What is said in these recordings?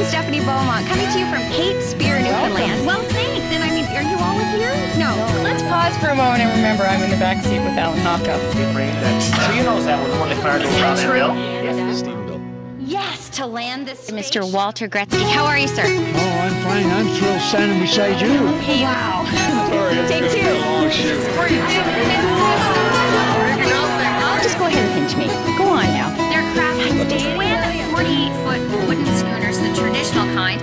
Stephanie Beaumont, coming to you from Cape Spear, Newfoundland. Well, thanks. And I mean, are you all with here? No. Let's pause for a moment and remember I'm in the back seat with Alan Knockup. So you know that one the car goes on that hill? Yes, to land this. Mr. Walter Gretzky. How are you, sir? Oh, I'm fine. I'm thrilled standing beside you. Hey, wow. Take two. Just go ahead and pinch me. Go on now. They're craft twin 48-foot wooden schooners, the traditional kind.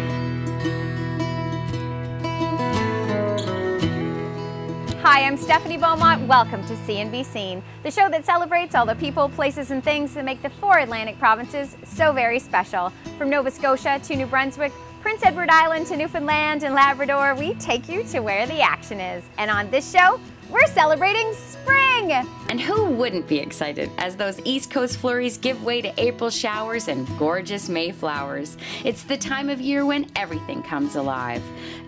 Hi, I'm Stephanie Beaumont. Welcome to See and Be Seen, the show that celebrates all the people, places, and things that make the 4 Atlantic provinces so very special. From Nova Scotia to New Brunswick, Prince Edward Island to Newfoundland and Labrador, we take you to where the action is. And on this show, we're celebrating spring! And who wouldn't be excited as those East Coast flurries give way to April showers and gorgeous May flowers? It's the time of year when everything comes alive.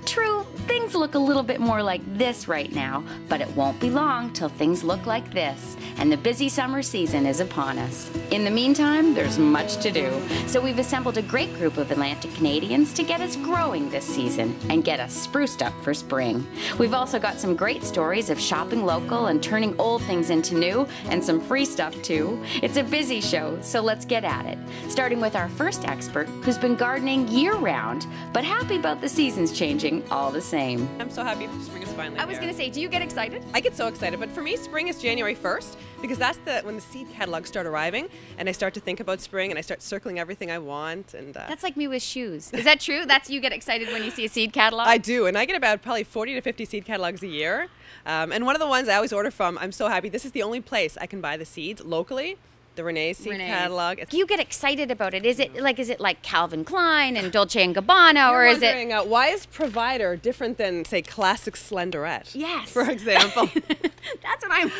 True, things look a little bit more like this right now, but it won't be long till things look like this, and the busy summer season is upon us. In the meantime, there's much to do, so we've assembled a great group of Atlantic Canadians to get us growing this season and get us spruced up for spring. We've also got some great stories of shopping local and turning old things into new, and some free stuff too. It's a busy show, so let's get at it. Starting with our first expert, who's been gardening year-round, but happy about the seasons changing all the same. I'm so happy spring is finally I was going to say, do you get excited? I get so excited, but for me, spring is January 1st because that's when the seed catalogs start arriving, and I start to think about spring, and I start circling everything I want. And That's like me with shoes. Is that true? You get excited when you see a seed catalog? I do, and I get about probably 40 to 50 seed catalogs a year. And one of the ones I always order from, I'm so happy. This is the only place I can buy the seeds locally. The Renee's seed catalog. You get excited about it. Is it like Calvin Klein and Dolce & Gabbana, or is it? Why is Provider different than, say, classic Slenderette? Yes. For example. That's what I'm.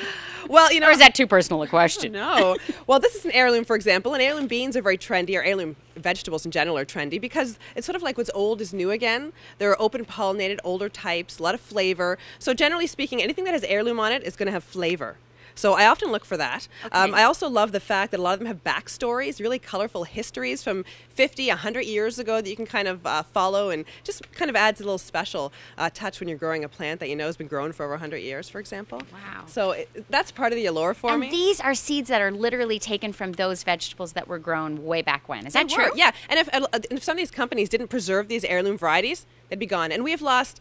Well, you know. Or is that too personal a question? No. Well, this is an heirloom, for example, and heirloom beans are very trendy, or heirloom vegetables in general are trendy because it's sort of like what's old is new again. They're open pollinated, older types, a lot of flavor. So generally speaking, anything that has heirloom on it is going to have flavor. So I often look for that. Okay. I also love the fact that a lot of them have backstories, really colorful histories from 50, 100 years ago that you can kind of follow, and just kind of adds a little special touch when you're growing a plant that you know has been grown for over 100 years, for example. Wow. So that's part of the allure for me. And these are seeds that are literally taken from those vegetables that were grown way back when. Is that true? Yeah. And if some of these companies didn't preserve these heirloom varieties, they'd be gone. And we've lost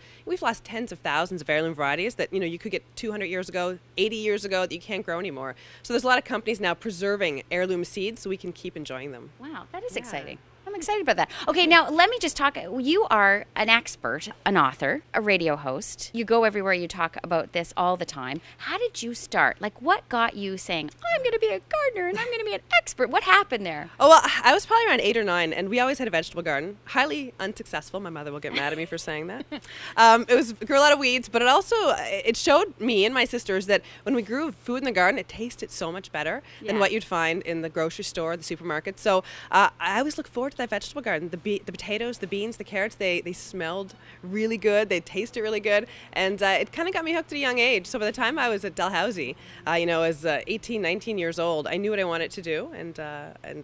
tens of thousands of heirloom varieties that you could get 200 years ago, 80 years ago that you can't grow anymore. So there's a lot of companies now preserving heirloom seeds so we can keep enjoying them. Wow, that is exciting. I'm excited about that. Okay, now let me just talk. You are an expert, an author, a radio host. You go everywhere, you talk about this all the time. How did you start? Like, what got you saying, I'm going to be a gardener and I'm going to be an expert? What happened there? Oh, well, I was probably around 8 or 9, and we always had a vegetable garden. Highly unsuccessful. My mother will get mad at me for saying that. It grew a lot of weeds, but it showed me and my sisters that when we grew food in the garden, it tasted so much better than what you'd find in the grocery store, the supermarket. So I always look forward to that vegetable garden. The potatoes, the beans, the carrots, they smelled really good. They tasted really good. And it kind of got me hooked at a young age. So by the time I was at Dalhousie, as 18, 19 years old, I knew what I wanted to do. And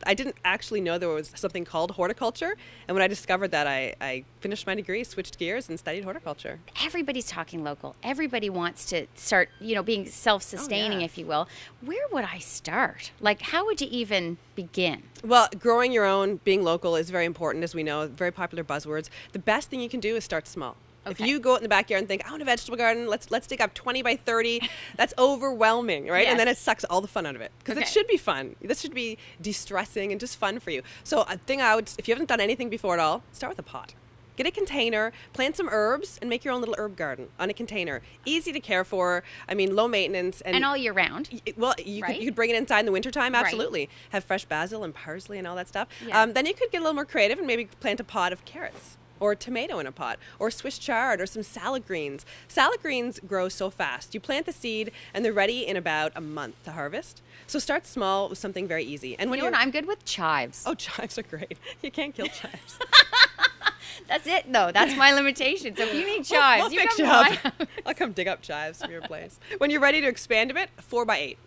I didn't actually know there was something called horticulture. And when I discovered that, I finished my degree, switched gears, and studied horticulture. Everybody's talking local. Everybody wants to start, being self-sustaining, if you will. Where would I start? Like, how would you even begin? Well, growing your own, being local is very important, as we know, very popular buzzwords. The best thing you can do is start small. Okay. If you go out in the backyard and think, I want a vegetable garden, let's dig up 20 by 30, that's overwhelming, right? Yes. And then it sucks all the fun out of it. Because it should be fun. This should be de-stressing and just fun for you. So a thing if you haven't done anything before at all, start with a pot. Get a container, plant some herbs, and make your own little herb garden on a container. Easy to care for. I mean, low maintenance. And all year round. Well, you could bring it inside in the wintertime, absolutely. Right. Have fresh basil and parsley and all that stuff. Yeah. Then you could get a little more creative and maybe plant a pot of carrots, or a tomato in a pot, or Swiss chard, or some salad greens. Salad greens grow so fast. You plant the seed, and they're ready in about a month to harvest. So start small with something very easy. And I'm good with chives. Oh, chives are great. You can't kill chives. That's it, though. That's my limitation. So if you need chives, we'll fix you up. I'll come dig up chives from your place. When you're ready to expand a bit, 4 by 8.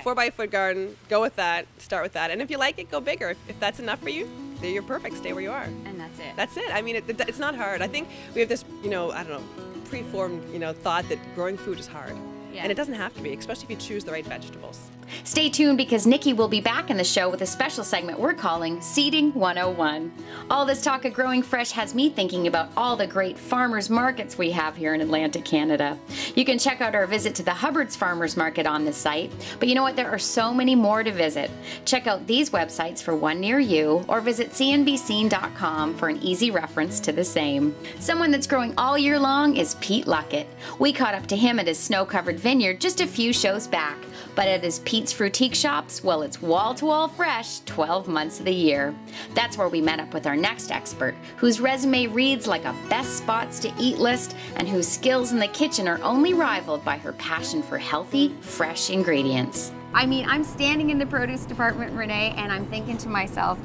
4 by 8 foot garden. Go with that. Start with that. And if you like it, go bigger. If that's enough for you, you're perfect. Stay where you are. And that's it. That's it. I mean, it's not hard. I think we have this, I don't know, preformed, thought that growing food is hard. Yeah. And it doesn't have to be, especially if you choose the right vegetables. Stay tuned because Niki will be back in the show with a special segment we're calling Seeding 101. All this talk of growing fresh has me thinking about all the great farmers markets we have here in Atlantic Canada. You can check out our visit to the Hubbard's Farmers Market on the site, but you know what? There are so many more to visit. Check out these websites for one near you or visit cnbscene.com for an easy reference to the same. Someone that's growing all year long is Pete Luckett. We caught up to him at his snow-covered vineyard just a few shows back, but at his Pete's Fruitique shops, well, it's wall-to-wall fresh 12 months of the year. That's where we met up with our next expert, whose resume reads like a best spots to eat list and whose skills in the kitchen are only rivaled by her passion for healthy, fresh ingredients. I mean, I'm standing in the produce department, Renee, and I'm thinking to myself,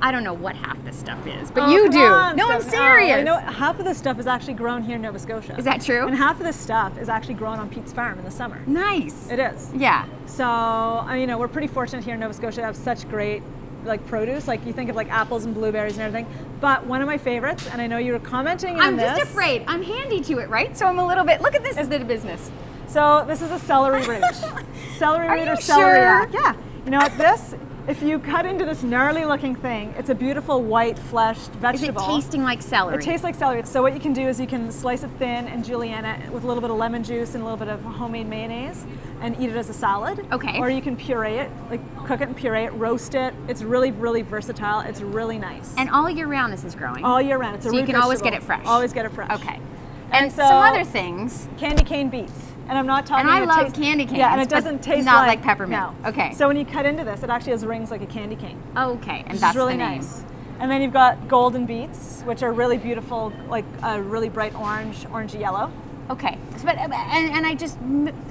I don't know what half this stuff is, but you do. No, I'm serious. Half of this stuff is actually grown here in Nova Scotia. Is that true? And half of this stuff is actually grown on Pete's farm in the summer. Nice. It is. Yeah. So, we're pretty fortunate here in Nova Scotia to have such great produce. Like you think of apples and blueberries and everything. But one of my favorites, and I know you were commenting on this. I'm just afraid. I'm handy to it, right? So I'm a little bit, look at this as the business. So this is a celery root. Celery root or Sure? celery. Yeah. You know what, if you cut into this gnarly looking thing, it's a beautiful white fleshed vegetable. Is it tasting like celery? It tastes like celery. So what you can do is you can slice it thin and julienne it with a little bit of lemon juice and a little bit of homemade mayonnaise and eat it as a salad. Okay. Or you can puree it, cook it and puree it, roast it. It's really, really versatile. It's really nice. And all year round this is growing? All year round. It's a root you can always vegetable. get it fresh? Always get it fresh. Okay. And so, some other things. Candy cane beets. And I'm not talking. And I love candy canes. Yeah, and it doesn't taste not like peppermint. No. Okay. So when you cut into this, it actually has rings like a candy cane. Okay, and Which that's is really the name. nice. And then you've got golden beets, which are really beautiful, like a really bright orange, orangey yellow. Okay, but and I just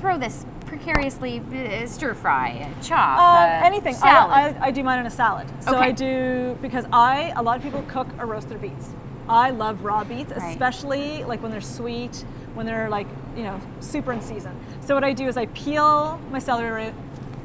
throw this precariously stir fry, chop, anything. salad. I do mine in a salad. So Okay. I do because a lot of people cook or roast their beets. I love raw beets, Right. especially when they're sweet, when they're super in season. So what I do is I peel my celery root,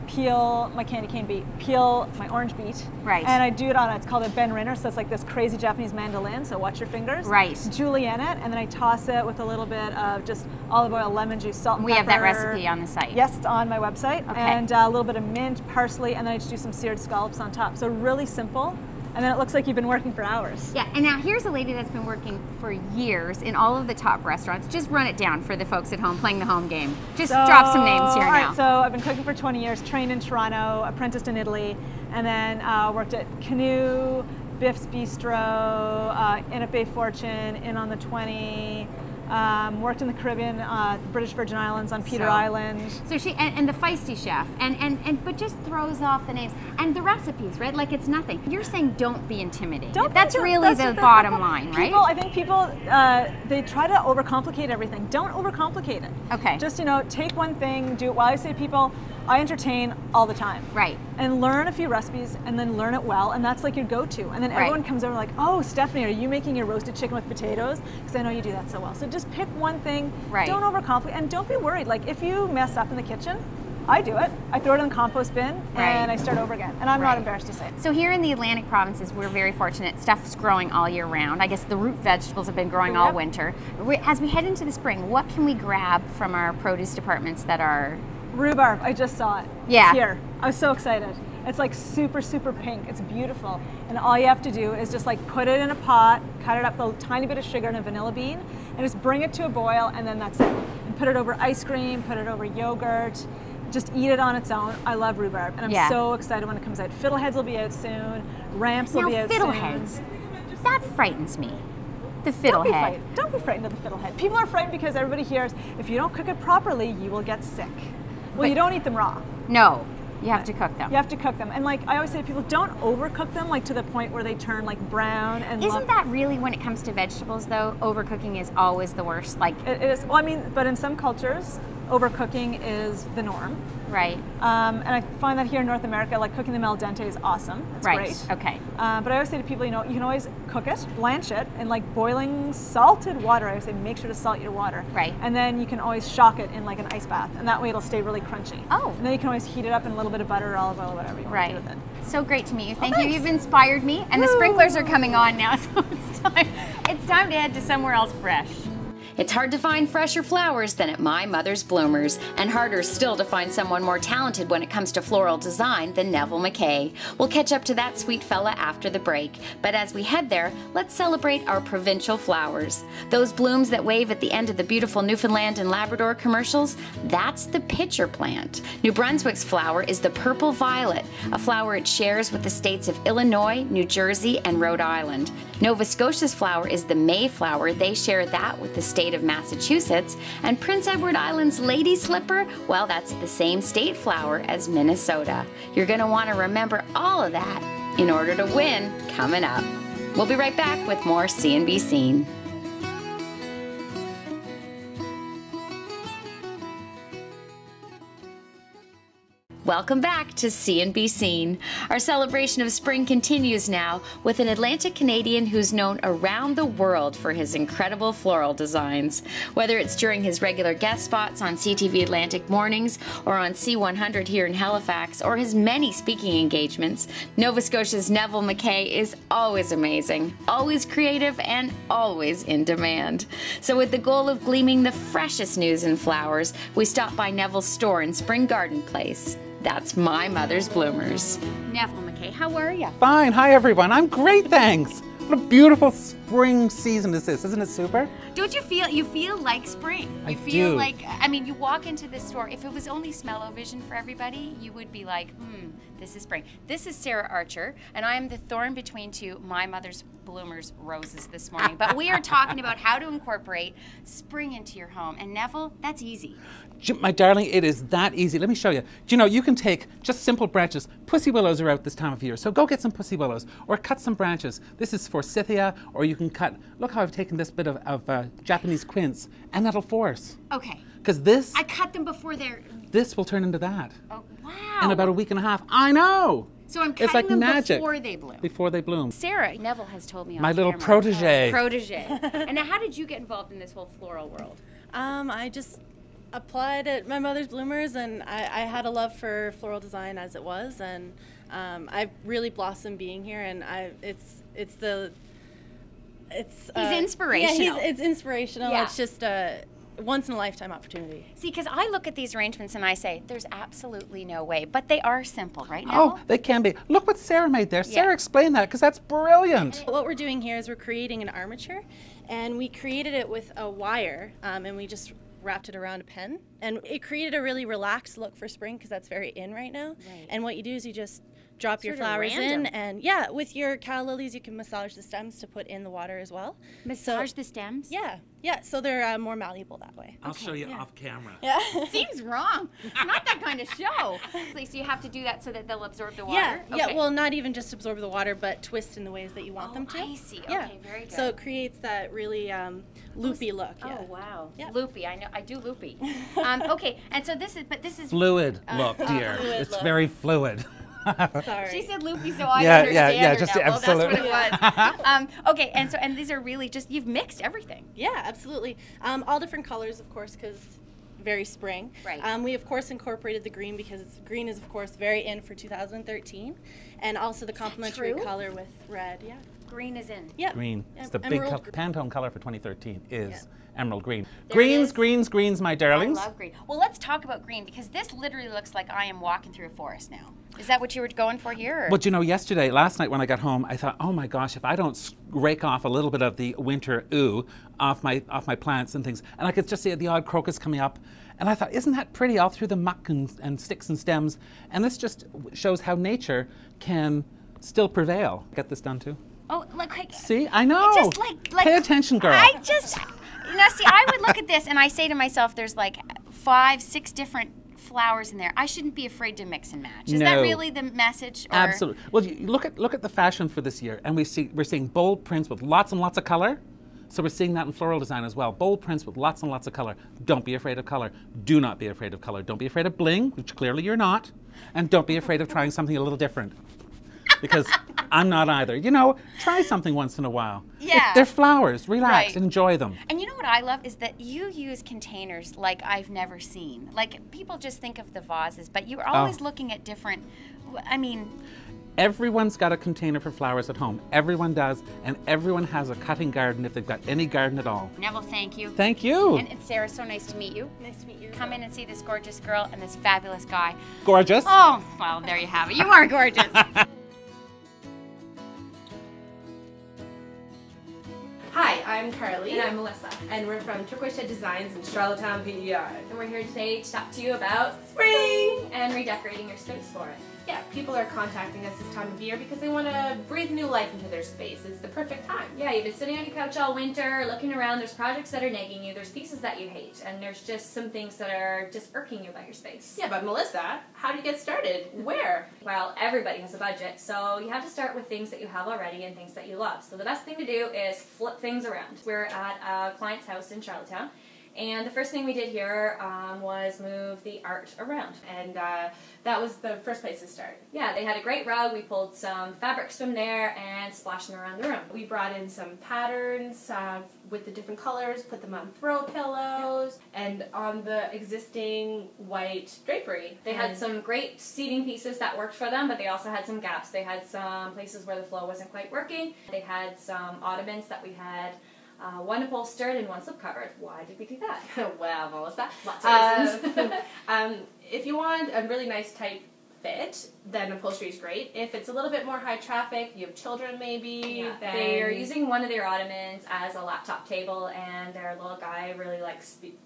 peel my candy cane beet, peel my orange beet. Right. And I do it it's called a Ben Rinner, so it's like this crazy Japanese mandolin, so watch your fingers. Right. Julienne it, and then I toss it with a little bit of just olive oil, lemon juice, salt and We have that pepper. recipe on the site. Yes, it's on my website. Okay. And a little bit of mint, parsley, and then I just do some seared scallops on top. So really simple. And then it looks like you've been working for hours. Yeah, and now here's a lady that's been working for years in all of the top restaurants. Just run it down for the folks at home playing the home game. Just drop some names here all now. right, so I've been cooking for 20 years, trained in Toronto, apprenticed in Italy, and then worked at Canoe, Biff's Bistro, in at Bay Fortune, in on the 20, worked in the Caribbean, the British Virgin Islands on Peter Island. So she and the Feisty Chef but just throws off the names and the recipes, right? Like it's nothing. You're saying don't be intimidated. That's really the bottom line, right? I think people they try to overcomplicate everything. Don't overcomplicate it. Okay. Just take one thing, do it. Well, I say people, I entertain all the time. Right. And learn a few recipes and then learn it well, and that's your go-to. And then everyone comes over like, oh, Stephanie, are you making your roasted chicken with potatoes? Because I know you do that so well. So just pick one thing. Right. Don't overcomplicate, and don't be worried. If you mess up in the kitchen, I do it. I throw it in the compost bin and I start over again. And I'm not embarrassed to say it. So here in the Atlantic provinces, we're very fortunate. Stuff's growing all year round. I guess the root vegetables have been growing all winter. As we head into the spring, what can we grab from our produce departments that are... Rhubarb, I just saw it. Yeah. It's here. I was so excited. It's super, super pink. It's beautiful. And all you have to do is just put it in a pot, cut it up with a tiny bit of sugar and a vanilla bean, and just bring it to a boil, and then that's it. And put it over ice cream, put it over yogurt, just eat it on its own. I love rhubarb, and I'm so excited when it comes out. Fiddleheads will be out soon. Ramps will be out soon. Fiddleheads, that frightens me. The fiddlehead. Don't be frightened of the fiddlehead. People are frightened because everybody hears, if you don't cook it properly, you will get sick. Well, you don't eat them raw. No, you have to cook them. You have to cook them. And I always say to people, don't overcook them to the point where they turn brown and Isn't that really, when it comes to vegetables though, overcooking is always the worst? It is. Well, but in some cultures, overcooking is the norm. Right. And I find that here in North America, like cooking them al dente is awesome. It's great. Okay. But I always say to people, you know, you can always cook it, blanch it in like boiling salted water. I always say make sure to salt your water. Right. And then you can always shock it in like an ice bath, and that way it'll stay really crunchy. Oh. And then you can always heat it up in a little bit of butter or olive oil, whatever you want to do with it. So great to meet you. Thank you. You've inspired me. And the sprinklers are coming on now, so it's time to head to somewhere else fresh. It's hard to find fresher flowers than at My Mother's Bloomers, and harder still to find someone more talented when it comes to floral design than Neville MacKay. We'll catch up to that sweet fella after the break, but as we head there, let's celebrate our provincial flowers. Those blooms that wave at the end of the beautiful Newfoundland and Labrador commercials, that's the pitcher plant. New Brunswick's flower is the purple violet, a flower it shares with the states of Illinois, New Jersey, and Rhode Island. Nova Scotia's flower is the Mayflower. They share that with the state of Massachusetts, and Prince Edward Island's Lady Slipper, well, that's the same state flower as Minnesota. You're going to want to remember all of that in order to win coming up. We'll be right back with more C&B Scene. Welcome back to C&B Scene. Our celebration of spring continues now with an Atlantic Canadian who's known around the world for his incredible floral designs. Whether it's during his regular guest spots on CTV Atlantic Mornings or on C100 here in Halifax, or his many speaking engagements, Nova Scotia's Neville MacKay is always amazing, always creative, and always in demand. So with the goal of gleaming the freshest news in flowers, we stopped by Neville's store in Spring Garden Place. That's My Mother's Bloomers. Neville MacKay, how are you? Fine. Hi, everyone. I'm great, thanks. What a beautiful spring season this is. Isn't it super? Don't you feel like spring? I You feel do. like, I mean, you walk into this store, if it was only smell-o-vision for everybody, you would be like, this is spring. This is Sarah Archer, and I am the thorn between two My Mother's Bloomers roses this morning. But we are talking about how to incorporate spring into your home. And Neville, that's easy. My darling, it is that easy. Let me show you. Do you know, you can take just simple branches. Pussy willows are out this time of year, so go get some pussy willows or cut some branches. This is forsythia, or you can cut, look how I've taken this bit of Japanese quince, and that'll force. Okay. Because this, I cut them before they're... this will turn into that. Oh, wow. In about a week and a half. I know! So I'm It's cutting like them magic. before they bloom. Before they bloom. Sarah, Neville has told me on My little camera. protege. Protege. And now, how did you get involved in this whole floral world? I just applied at My Mother's Bloomers, and I had a love for floral design as it was, and I've really blossomed being here, and it's He's inspirational. Yeah, it's inspirational. Yeah. It's just a once in a lifetime opportunity. See, because I look at these arrangements and I say, there's absolutely no way, but they are simple, right, Neville? Oh, they can be. Look what Sarah made there. Sarah explained that, because that's brilliant. What we're doing here is we're creating an armature, and we created it with a wire, and we just wrapped it around a pen, and it created a really relaxed look for spring, because that's very in right now. Right. And what you do is you just drop your Sort of flowers random. in, and yeah, with your calla lilies you can massage the stems to put in the water as well. Massage the stems? Yeah, so they're more malleable that way. I'll show you off camera. Yeah. Seems wrong. It's not that kind of show. So you have to do that so that they'll absorb the water? Yeah, Okay. well, not even just absorb the water, but twist in the ways that you want them to. I see. Yeah. Okay, very good. So it creates that really loopy look. Yeah. Oh, wow. Yeah. Loopy. I know. I do loopy. Okay, and so this is... Fluid look, dear. fluid It's look. very fluid. Sorry. She said loopy, so I Yeah, understand yeah, her just now. Well, absolutely. that's what it was. Okay, and these are really just, you've mixed everything. Yeah, absolutely. All different colors, of course, because very spring. Right. We, of course, incorporated the green because green is, of course, very in for 2013. And also the complementary true? color with red. Yeah. Green is in. Yeah. Green. It's Em- the big emerald gr- Pantone color for 2013 is emerald green. There it Greens, is. greens, greens, my darlings. I love green. Well, let's talk about green, because this literally looks like I am walking through a forest now. Is that what you were going for here? Or? But you know, last night when I got home, I thought, oh my gosh, if I don't rake off a little bit of the winter off my plants and things, and I could just see the odd crocus coming up, and I thought, isn't that pretty, all through the muck and sticks and stems? And this just shows how nature can still prevail. Get this done too. Oh, look. See, I know. Just like Pay attention, girl. I just, see, I would look at this and I say to myself, there's like 5, 6 different flowers in there. I shouldn't be afraid to mix and match. Is that No. really the message? Or? Absolutely. Well, you look at the fashion for this year, and we're seeing bold prints with lots and lots of color. So we're seeing that in floral design as well. Bold prints with lots and lots of color. Don't be afraid of color. Do not be afraid of color. Don't be afraid of bling, which clearly you're not. And don't be afraid of trying something a little different. Because I'm not either. You know, try something once in a while. Yeah. They're flowers. Relax. Right. Enjoy them. And you know what I love is that you use containers like I've never seen. Like, people just think of the vases, but you're always looking at different, I mean... Everyone's got a container for flowers at home. Everyone does, and everyone has a cutting garden if they've got any garden at all. Neville, thank you. Thank you. And Sarah, so nice to meet you. Nice to meet you. Come in and see this gorgeous girl and this fabulous guy. Gorgeous. Oh, well, there you have it. You are gorgeous. Hi, I'm Carly. And I'm Melissa. And we're from Turquoise Shed Designs in Charlottetown, PEI. And we're here today to talk to you about spring and redecorating your space for it. Yeah, people are contacting us this time of year because they want to breathe new life into their space. It's the perfect time. Yeah, you've been sitting on your couch all winter, looking around, there's projects that are nagging you, there's pieces that you hate, and there's just some things that are just irking you about your space. Yeah, but Melissa, how do you get started? Where? Well, everybody has a budget, so you have to start with things that you have already and things that you love. So the best thing to do is flip things around. We're at a client's house in Charlottetown, and the first thing we did here was move the art around. And that was the first place to start. Yeah, they had a great rug. We pulled some fabrics from there and splashed them around the room. We brought in some patterns with the different colors, put them on throw pillows, and on the existing white drapery. They had some great seating pieces that worked for them, but they also had some gaps. They had some places where the flow wasn't quite working. They had some ottomans that we had one upholstered and one slip-covered. Why did we do that? Well, Melissa, lots of reasons. If you want a really nice tight fit, then upholstery is great. If it's a little bit more high traffic, you have children maybe, then... They're using one of their ottomans as a laptop table, and their little guy really likes being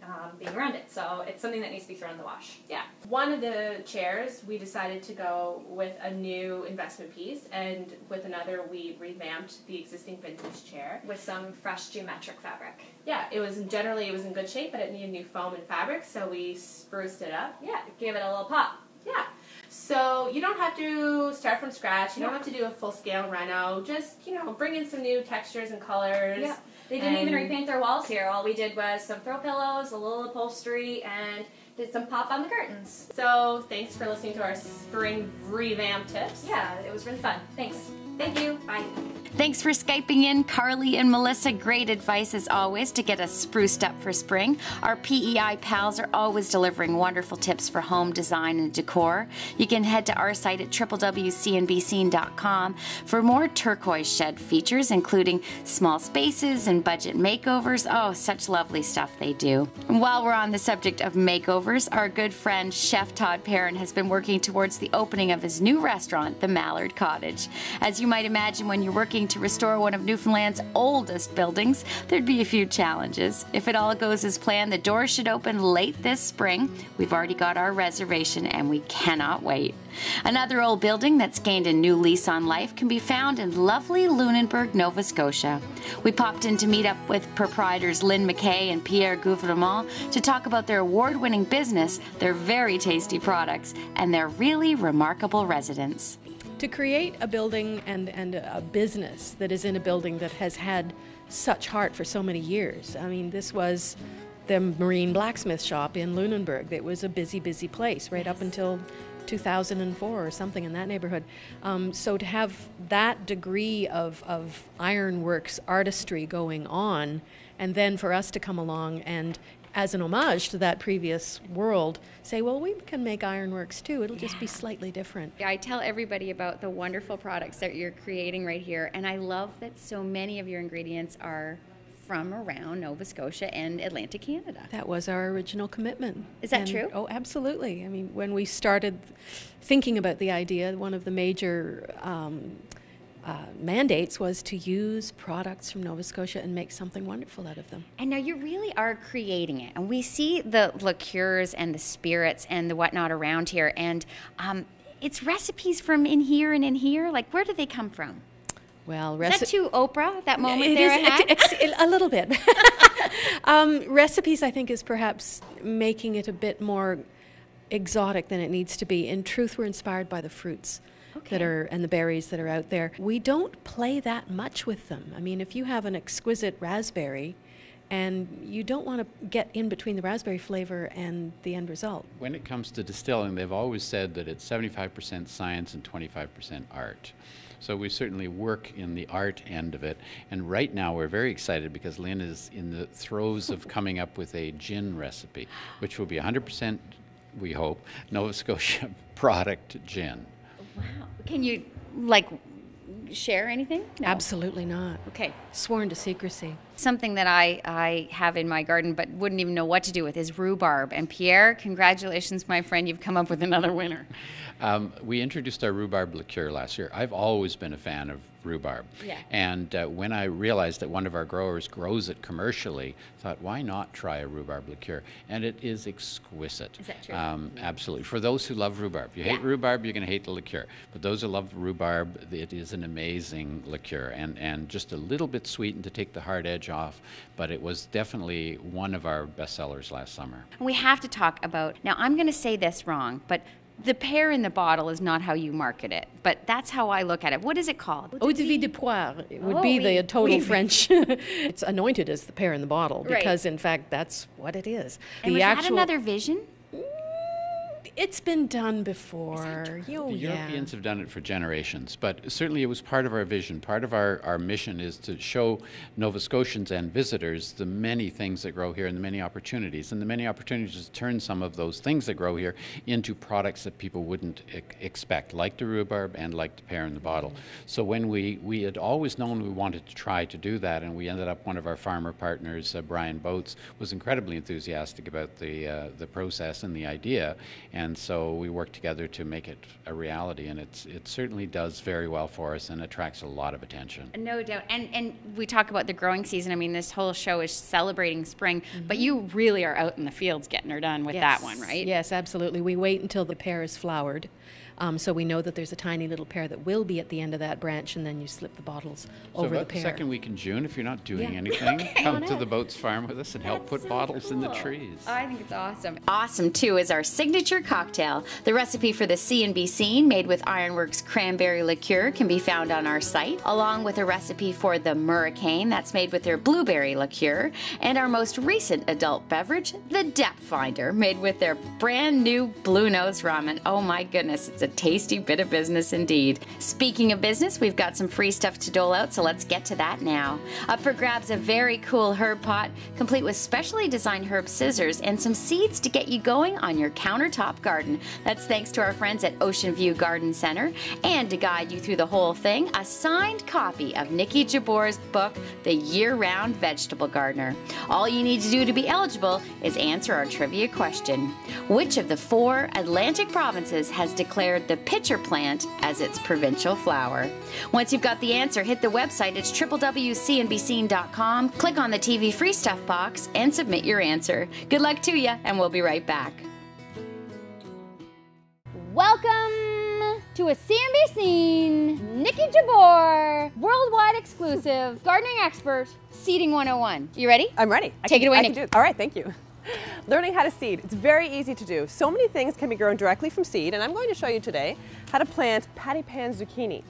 around it, so it's something that needs to be thrown in the wash. Yeah. One of the chairs, we decided to go with a new investment piece, and with another, we revamped the existing vintage chair. With some fresh geometric fabric. Yeah, it was in good shape, but it needed new foam and fabric, so we spruced it up. Yeah, give it a little pop. Yeah. So you don't have to start from scratch. You don't have to do a full-scale reno. Just, bring in some new textures and colors. Yeah. They didn't even repaint their walls here. All we did was some throw pillows, a little upholstery, and did some pop on the curtains. So thanks for listening to our spring revamp tips. Yeah, it was really fun. Thanks. Thank you. Bye. Thanks for Skyping in, Carly and Melissa. Great advice as always to get us spruced up for spring. Our PEI pals are always delivering wonderful tips for home design and decor. You can head to our site at www.cnbscene.com for more Turquoise Shed features, including small spaces and budget makeovers. Oh, such lovely stuff they do. And while we're on the subject of makeovers, our good friend Chef Todd Perrin has been working towards the opening of his new restaurant, the Mallard Cottage. As you might imagine, when you're working to restore one of Newfoundland's oldest buildings, there'd be a few challenges. If it all goes as planned, the doors should open late this spring. We've already got our reservation and we cannot wait. Another old building that's gained a new lease on life can be found in lovely Lunenburg, Nova Scotia. We popped in to meet up with proprietors Neville MacKay and Pierre Gouvernement to talk about their award-winning business, their very tasty products, and their really remarkable residents. To create a building and a business that is in a building that has had such heart for so many years. I mean, this was the Marine Blacksmith Shop in Lunenburg. It was a busy, busy place right up until 2004 or something in that neighborhood. So to have that degree of ironworks artistry going on, and then for us to come along and as an homage to that previous world, say, well, we can make ironworks too. It'll just be slightly different. I tell everybody about the wonderful products that you're creating right here, and I love that so many of your ingredients are from around Nova Scotia and Atlantic Canada. That was our original commitment. Is that true? Oh, absolutely. I mean, when we started thinking about the idea, one of the major mandates was to use products from Nova Scotia and make something wonderful out of them. And now you really are creating it. And we see the liqueurs and the spirits and the whatnot around here. And it's recipes from in here and in here. Like, where do they come from? Well, is that too Oprah, that moment it there is, I had? a little bit. Recipes, I think, is perhaps making it a bit more exotic than it needs to be. In truth, we're inspired by the fruits. and the berries that are out there. We don't play that much with them. I mean, if you have an exquisite raspberry, and you don't want to get in between the raspberry flavor and the end result. When it comes to distilling, they've always said that it's 75% science and 25% art. So we certainly work in the art end of it. And right now we're very excited because Lynn is in the throes of coming up with a gin recipe, which will be 100%, we hope, Nova Scotia product gin. Wow. Can you, like, share anything? No. Absolutely not. Okay. Sworn to secrecy. Something that I have in my garden but wouldn't even know what to do with is rhubarb. And Pierre, congratulations, my friend, you've come up with another winner. We introduced our rhubarb liqueur last year. I've always been a fan of rhubarb. Yeah. And when I realized that one of our growers grows it commercially, I thought, why not try a rhubarb liqueur? And it is exquisite. Is that true? Absolutely. For those who love rhubarb. If you hate rhubarb, you're going to hate the liqueur. But those who love rhubarb, it is an amazing liqueur. And just a little bit sweetened to take the hard edge off. But it was definitely one of our best sellers last summer. We have to talk about, now I'm going to say this wrong, but the pear in the bottle is not how you market it, but that's how I look at it. What is it called? Eau de vie de poire. It would be the total French. It's anointed as the pear in the bottle because, in fact, that's what it is. And was that another vision? It's been done before. The Europeans have done it for generations, but certainly it was part of our vision. Part of our mission is to show Nova Scotians and visitors the many things that grow here and the many opportunities. And the many opportunities to turn some of those things that grow here into products that people wouldn't expect, like the rhubarb and like the pear in the bottle. So when we had always known we wanted to try to do that, and we ended up, one of our farmer partners, Brian Boats, was incredibly enthusiastic about the process and the idea. And so we work together to make it a reality, and it certainly does very well for us and attracts a lot of attention. No doubt. And we talk about the growing season. I mean, this whole show is celebrating spring, but you really are out in the fields getting her done with that one, right? Yes, absolutely. We wait until the pear is flowered. So we know that there's a tiny little pear that will be at the end of that branch, and then you slip the bottles over the pear. So the second week in June, if you're not doing anything, come to the Boats Farm with us and help put bottles in the trees. I think it's awesome. Awesome, too, is our signature cocktail. The recipe for the See and Be Seen, made with Ironworks cranberry liqueur, can be found on our site, along with a recipe for the Hurricane, that's made with their blueberry liqueur, and our most recent adult beverage, the Depth Finder, made with their brand new Blue Nose rum. And oh my goodness, it's a tasty bit of business indeed. Speaking of business, we've got some free stuff to dole out, so let's get to that now. Up for grabs, a very cool herb pot, complete with specially designed herb scissors and some seeds to get you going on your countertop garden. That's thanks to our friends at Ocean View Garden Center. And to guide you through the whole thing, a signed copy of Niki Jabbour's book, The Year-Round Vegetable Gardener. All you need to do to be eligible is answer our trivia question. Which of the 4 Atlantic provinces has declared the pitcher plant as its provincial flower? Once you've got the answer, hit the website. It's www.cnbscene.com. Click on the TV free stuff box and submit your answer. Good luck to you, and we'll be right back. Welcome to a CNBC Scene, Niki Jabbour, worldwide exclusive, gardening expert, Seeding 101. You ready? I'm ready. Take it away, I Niki. can do it. All right, thank you. Learning how to seed. It's very easy to do. So many things can be grown directly from seed, and I'm going to show you today how to plant patty pan zucchini.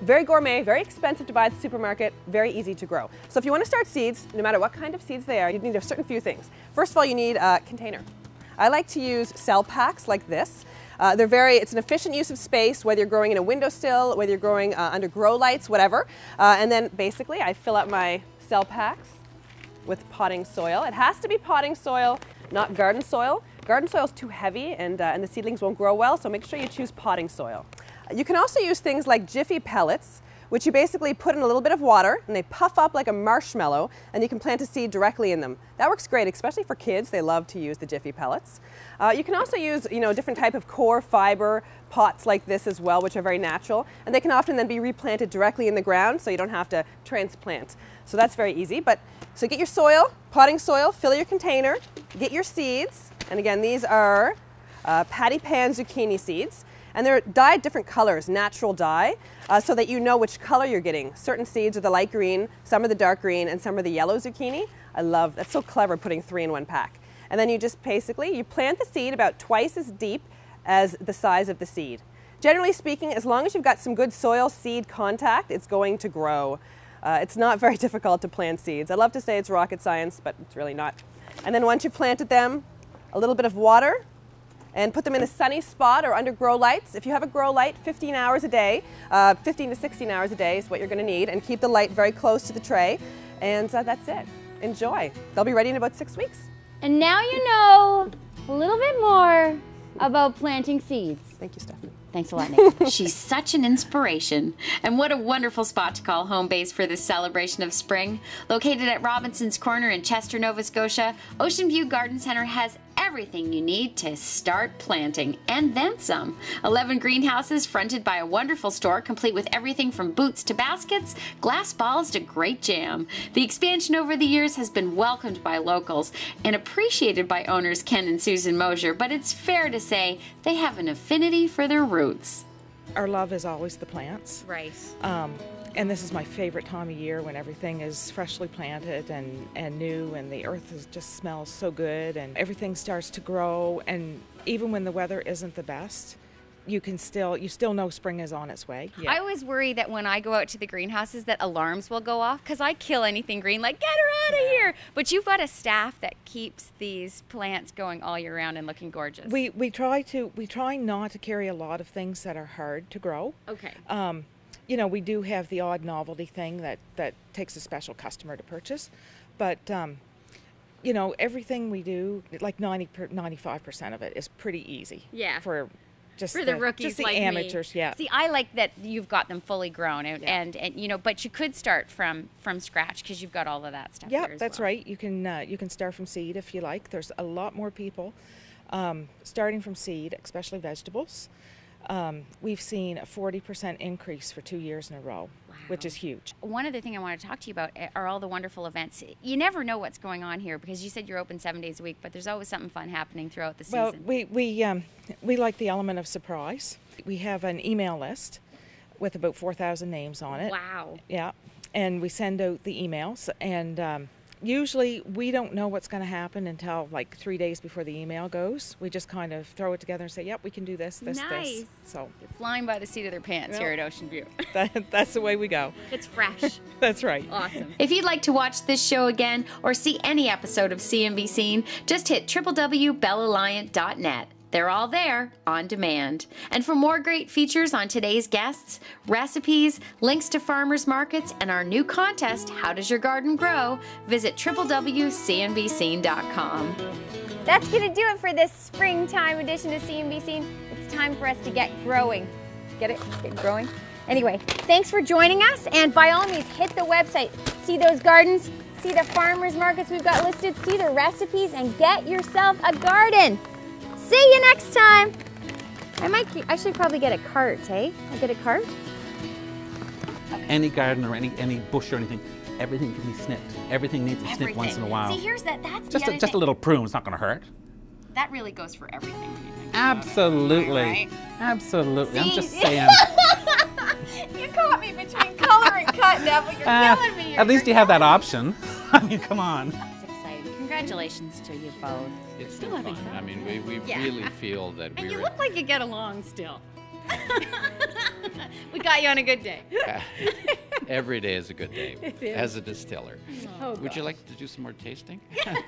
Very gourmet, very expensive to buy at the supermarket, very easy to grow. So if you want to start seeds, no matter what kind of seeds they are, you need a certain few things. First of all, you need a container. I like to use cell packs like this. It's an efficient use of space, whether you're growing in a windowsill, whether you're growing under grow lights, whatever. And then basically I fill up my cell packs with potting soil. It has to be potting soil, not garden soil. Garden soil is too heavy and the seedlings won't grow well, so make sure you choose potting soil. You can also use things like Jiffy pellets, which you basically put in a little bit of water and they puff up like a marshmallow, and you can plant a seed directly in them. That works great, especially for kids. They love to use the Jiffy pellets. You can also use, different type of core fiber pots like this as well, which are very natural, and they can often then be replanted directly in the ground, so you don't have to transplant. So that's very easy. So get your soil, potting soil, fill your container, get your seeds, and again, these are patty pan zucchini seeds. And they're dyed different colors, natural dye, so that you know which color you're getting. Certain seeds are the light green, some are the dark green, and some are the yellow zucchini. I love, that's so clever, putting 3 in one pack. And then you just basically, you plant the seed about twice as deep as the size of the seed. Generally speaking, as long as you've got some good soil-seed contact, it's going to grow. It's not very difficult to plant seeds. I love to say it's rocket science, but it's really not. And then once you've planted them, a little bit of water, and put them in a sunny spot or under grow lights. If you have a grow light, 15 hours a day, 15 to 16 hours a day is what you're going to need, and keep the light very close to the tray. And that's it. Enjoy. They'll be ready in about 6 weeks. And now you know a little bit more about planting seeds. Thank you, Stephanie. Thanks a lot, Nick. She's such an inspiration. And what a wonderful spot to call home base for this celebration of spring. Located at Robinson's Corner in Chester, Nova Scotia, Ocean View Garden Centre has everything you need to start planting, and then some. 11 greenhouses fronted by a wonderful store complete with everything from boots to baskets, glass balls to great jam. The expansion over the years has been welcomed by locals and appreciated by owners Ken and Susan Mosier, but it's fair to say they have an affinity for their roots. Our love is always the plants. Right. And this is my favorite time of year when everything is freshly planted and new, and the earth just smells so good and everything starts to grow. And even when the weather isn't the best, you still know spring is on its way. I always worry that when I go out to the greenhouses that alarms will go off because I kill anything green, like get her out of here. But you've got a staff that keeps these plants going all year round and looking gorgeous. We try not to carry a lot of things that are hard to grow. Okay. You know, we do have the odd novelty thing that takes a special customer to purchase, but you know, everything we do, like 95% of it is pretty easy. Yeah. For the rookies, just the like amateurs. Me. Yeah. See, I like that you've got them fully grown, and you know, but you could start from scratch because you've got all of that stuff. Yeah, here as that's well. right. You can start from seed if you like. There's a lot more people starting from seed, especially vegetables. We've seen a 40% increase for 2 years in a row, which is huge. One other thing I want to talk to you about are all the wonderful events. You never know what's going on here because you said you're open 7 days a week, but there's always something fun happening throughout the season. Well, we like the element of surprise. We have an email list with about 4,000 names on it. Wow. Yeah, and we send out the emails, and usually we don't know what's going to happen until like 3 days before the email goes. We just kind of throw it together and say, yep, we can do this, this. So you're flying by the seat of their pants here at Ocean View. That's the way we go. It's fresh. That's right. Awesome. If you'd like to watch this show again or see any episode of CNB Scene, just hit www.bellalliant.net. They're all there on demand. And for more great features on today's guests, recipes, links to farmers markets, and our new contest, How Does Your Garden Grow?, visit www.cnbscene.com. That's going to do it for this springtime edition of CNB Scene. It's time for us to get growing. Get it? Get growing? Anyway, thanks for joining us, and by all means, hit the website. See those gardens, see the farmers markets we've got listed, see the recipes, and get yourself a garden. See you next time. I should probably get a cart, eh? I'll get a cart. Any garden or any bush or anything, everything can be snipped. Everything needs a snip once in a while. See, here's that's just a little prune. It's not going to hurt. That really goes for everything. When you think Absolutely. Right? Absolutely. See? I'm just saying. You caught me between color and cut now, but you're killing me. At least you have that option. I mean, come on. That's exciting. Congratulations to you both. It's still fun. I mean, we really feel that And you look like you get along still. We got you on a good day. Every day is a good day It is. as a distiller. Oh, Would you gosh. like to do some more tasting? Yes.